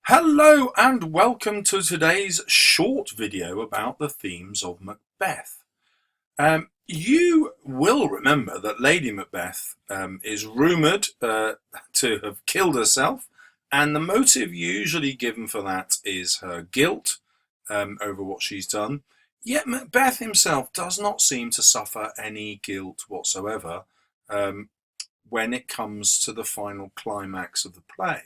Hello and welcome to today's short video about the themes of Macbeth. You will remember that Lady Macbeth is rumoured to have killed herself, and the motive usually given for that is her guilt over what she's done. Yet Macbeth himself does not seem to suffer any guilt whatsoever when it comes to the final climax of the play.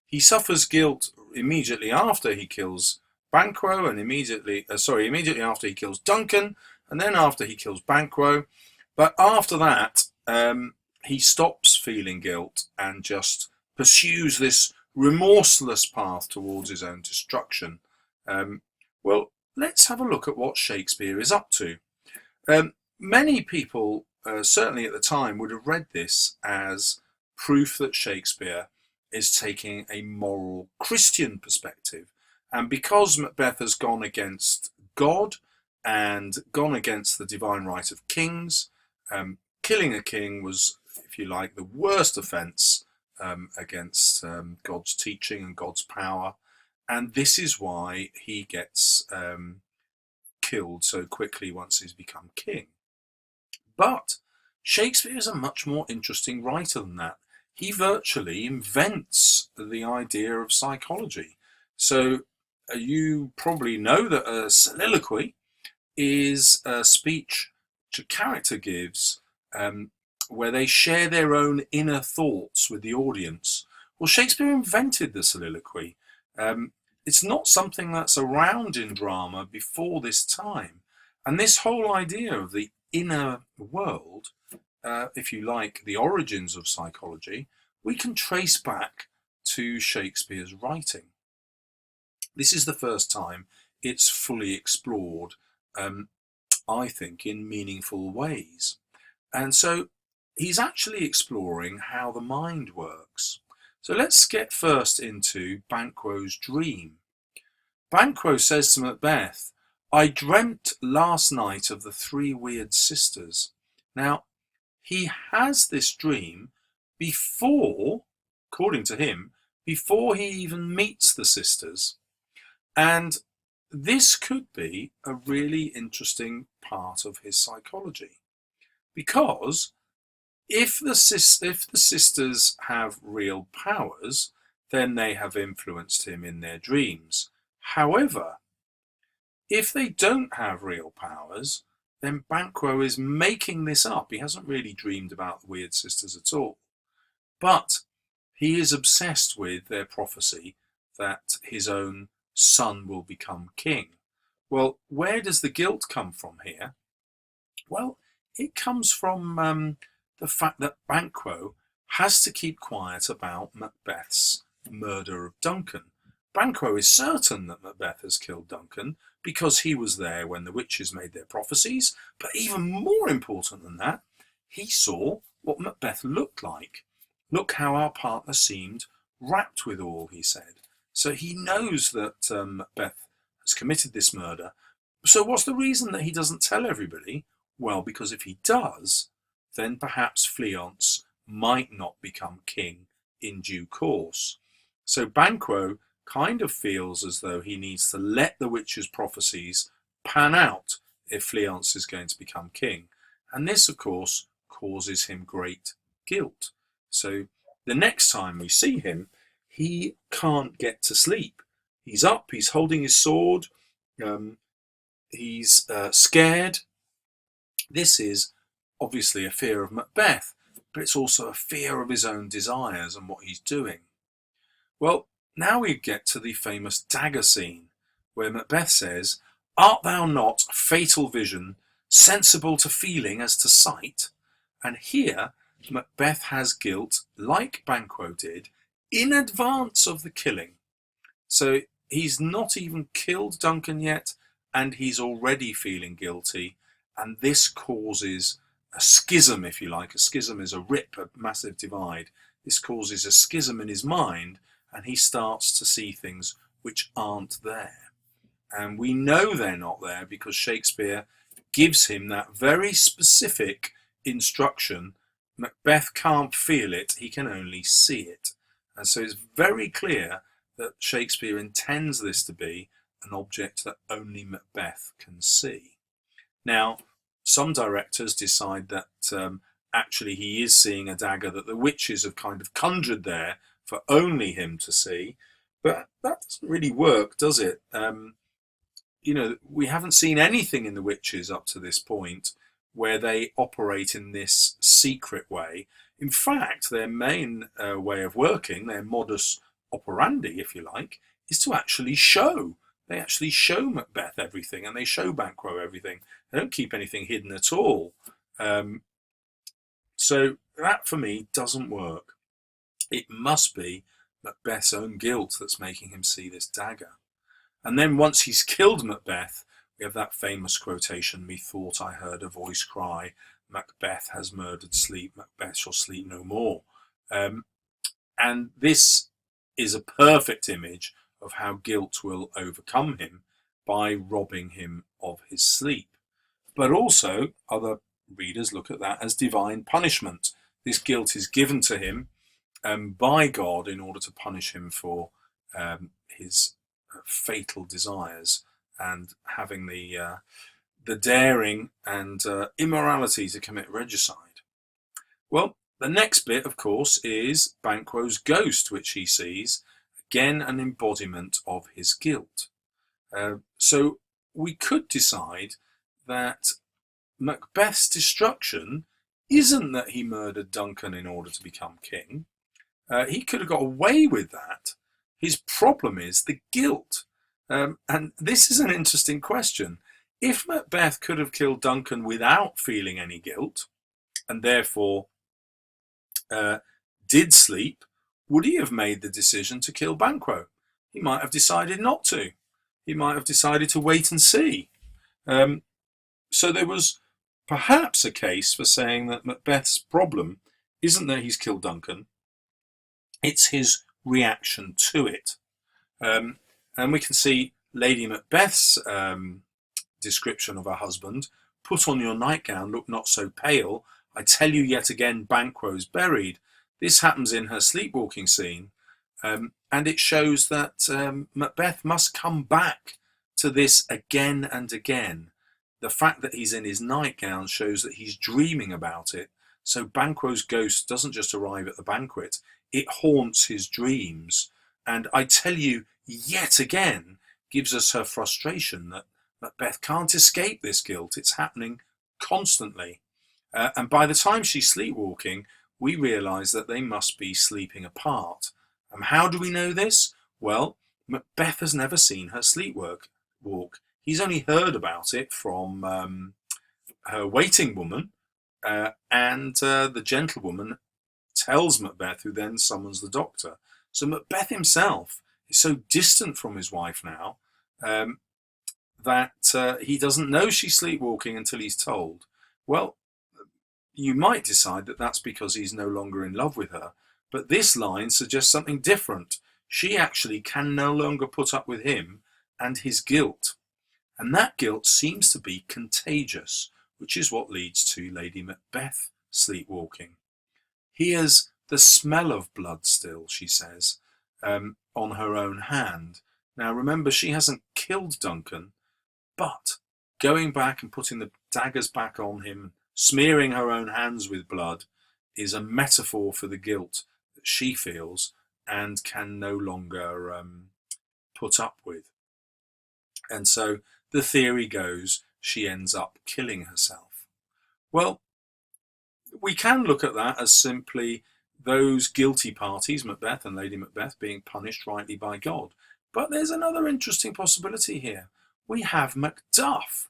He suffers guilt immediately after he kills Banquo, and immediately after he kills Duncan, and then after he kills Banquo. But after that, he stops feeling guilt and just pursues this remorseless path towards his own destruction. Well, let's have a look at what Shakespeare is up to. Many people, certainly at the time, would have read this as proof that Shakespeare is taking a moral Christian perspective. And because Macbeth has gone against God and gone against the divine right of kings, killing a king was, if you like, the worst offence against God's teaching and God's power. And this is why he gets killed so quickly once he's become king. But Shakespeare is a much more interesting writer than that. He virtually invents the idea of psychology. So you probably know that a soliloquy is a speech which a character gives where they share their own inner thoughts with the audience. Well, Shakespeare invented the soliloquy. It's not something that's around in drama before this time. And this whole idea of the inner world, if you like, the origins of psychology, we can trace back to Shakespeare's writing. This is the first time it's fully explored, I think, in meaningful ways. And so he's actually exploring how the mind works. So let's get first into Banquo's dream. Banquo says to Macbeth, "I dreamt last night of the three weird sisters." Now, he has this dream before, according to him, before he even meets the sisters. And this could be a really interesting part of his psychology. Because if the sisters have real powers, then they have influenced him in their dreams. However, if they don't have real powers, then Banquo is making this up. He hasn't really dreamed about the weird sisters at all. But he is obsessed with their prophecy that his own son will become king. Well, where does the guilt come from here? Well, it comes from the fact that Banquo has to keep quiet about Macbeth's murder of Duncan. Banquo is certain that Macbeth has killed Duncan because he was there when the witches made their prophecies, but even more important than that, he saw what Macbeth looked like. "Look how our partner seemed rapt withal," he said. So he knows that Macbeth has committed this murder. So what's the reason that he doesn't tell everybody? Well, because if he does, then perhaps Fleance might not become king in due course. So Banquo kind of feels as though he needs to let the witches' prophecies pan out if Fleance is going to become king. And this, of course, causes him great guilt. So the next time we see him, he can't get to sleep. He's up, he's holding his sword, he's scared. This is obviously a fear of Macbeth, but it's also a fear of his own desires and what he's doing. Well, now we get to the famous dagger scene, where Macbeth says, "Art thou not, fatal vision, sensible to feeling as to sight?" And here, Macbeth has guilt, like Banquo did, in advance of the killing. So he's not even killed Duncan yet, and he's already feeling guilty, and this causes a schism, if you like. A schism is a rip, a massive divide. This causes a schism in his mind, and he starts to see things which aren't there. And we know they're not there because Shakespeare gives him that very specific instruction. Macbeth can't feel it, he can only see it. And so it's very clear that Shakespeare intends this to be an object that only Macbeth can see. Now, some directors decide that actually he is seeing a dagger that the witches have kind of conjured there for only him to see, but that doesn't really work, does it? You know, we haven't seen anything in the witches up to this point where they operate in this secret way. In fact, their main way of working, their modus operandi, if you like, is to actually show. They actually show Macbeth everything, and they show Banquo everything. They don't keep anything hidden at all. So that, for me, doesn't work. It must be Macbeth's own guilt that's making him see this dagger. And then once he's killed Macbeth, we have that famous quotation, "Methought I heard a voice cry, Macbeth has murdered sleep, Macbeth shall sleep no more." And this is a perfect image of how guilt will overcome him by robbing him of his sleep. But also, other readers look at that as divine punishment. This guilt is given to him by God in order to punish him for his fatal desires and having the daring and immorality to commit regicide. Well, the next bit, of course, is Banquo's ghost, which he sees, again an embodiment of his guilt. So we could decide that Macbeth's destruction isn't that he murdered Duncan in order to become king. He could have got away with that. His problem is the guilt. And this is an interesting question. If Macbeth could have killed Duncan without feeling any guilt, and therefore did sleep, would he have made the decision to kill Banquo? He might have decided not to. He might have decided to wait and see. So there was perhaps a case for saying that Macbeth's problem isn't that he's killed Duncan, it's his reaction to it. And we can see Lady Macbeth's description of her husband: "Put on your nightgown, look not so pale. I tell you yet again, Banquo's buried." This happens in her sleepwalking scene, and it shows that Macbeth must come back to this again and again. The fact that he's in his nightgown shows that he's dreaming about it. So Banquo's ghost doesn't just arrive at the banquet, it haunts his dreams. And I tell you, yet again, gives us her frustration that Macbeth can't escape this guilt. It's happening constantly. And by the time she's sleepwalking, we realise that they must be sleeping apart. And how do we know this? Well, Macbeth has never seen her sleepwalk. He's only heard about it from her waiting woman, and the gentlewoman tells Macbeth, who then summons the doctor. So Macbeth himself is so distant from his wife now that he doesn't know she's sleepwalking until he's told. Well, you might decide that that's because he's no longer in love with her, but this line suggests something different. She actually can no longer put up with him and his guilt. And that guilt seems to be contagious, which is what leads to Lady Macbeth sleepwalking. Here's the smell of blood still, she says, on her own hand. Now remember, she hasn't killed Duncan, but going back and putting the daggers back on him, smearing her own hands with blood, is a metaphor for the guilt that she feels and can no longer put up with. And so the theory goes she ends up killing herself. Well, we can look at that as simply those guilty parties, Macbeth and Lady Macbeth, being punished rightly by God. But there's another interesting possibility here. We have Macduff.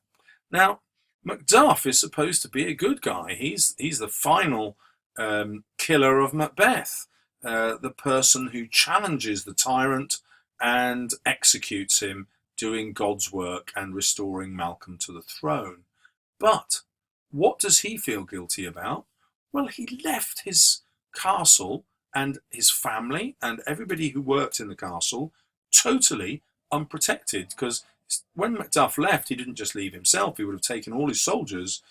Now, Macduff is supposed to be a good guy. He's the final killer of Macbeth, the person who challenges the tyrant and executes him, doing God's work and restoring Malcolm to the throne. But what does he feel guilty about? Well, he left his castle and his family and everybody who worked in the castle totally unprotected, because when Macduff left, he didn't just leave himself, he would have taken all his soldiers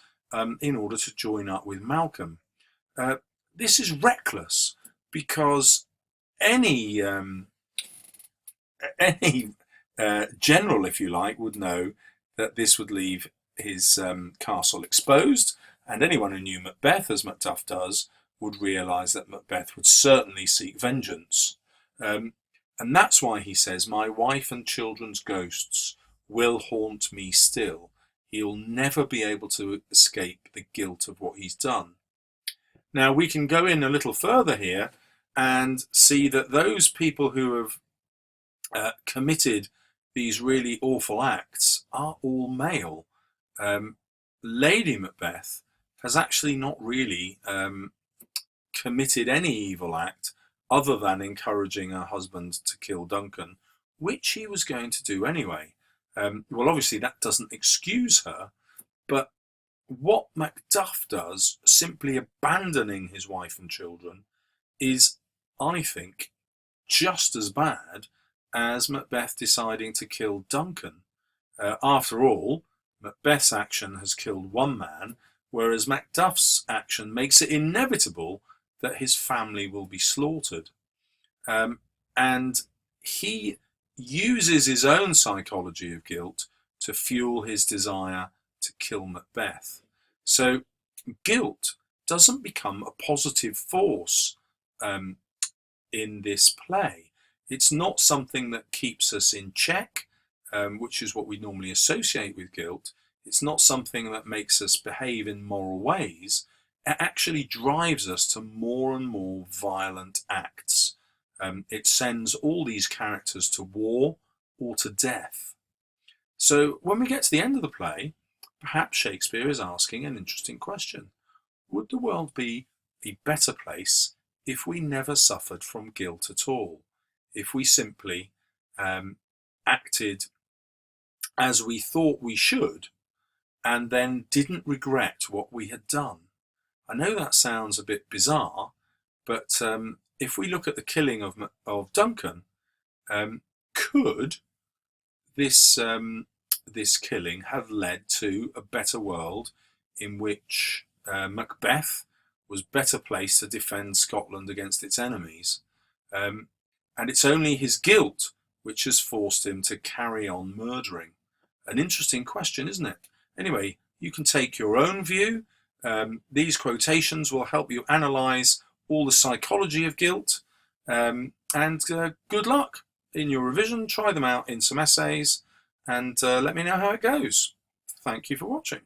in order to join up with Malcolm. This is reckless, because any any general, if you like, would know that this would leave his castle exposed, and anyone who knew Macbeth, as Macduff does, would realise that Macbeth would certainly seek vengeance. And that's why he says, "My wife and children's ghosts will haunt me still." He'll never be able to escape the guilt of what he's done. Now, we can go in a little further here and see that those people who have committed these really awful acts are all male. Lady Macbeth has actually not really committed any evil act other than encouraging her husband to kill Duncan, which he was going to do anyway. Well, obviously that doesn't excuse her, but what Macduff does, simply abandoning his wife and children, is, I think, just as bad as Macbeth deciding to kill Duncan. After all, Macbeth's action has killed one man, whereas Macduff's action makes it inevitable that his family will be slaughtered. And he uses his own psychology of guilt to fuel his desire to kill Macbeth. So guilt doesn't become a positive force in this play. It's not something that keeps us in check, which is what we normally associate with guilt. It's not something that makes us behave in moral ways. It actually drives us to more and more violent acts. It sends all these characters to war or to death. So when we get to the end of the play, perhaps Shakespeare is asking an interesting question. Would the world be a better place if we never suffered from guilt at all? If we simply acted as we thought we should and then didn't regret what we had done? I know that sounds a bit bizarre, but if we look at the killing of Duncan, could this killing have led to a better world in which Macbeth was better placed to defend Scotland against its enemies? And it's only his guilt which has forced him to carry on murdering. An interesting question, isn't it? Anyway, you can take your own view. These quotations will help you analyse all the psychology of guilt. And good luck in your revision. Try them out in some essays and let me know how it goes. Thank you for watching.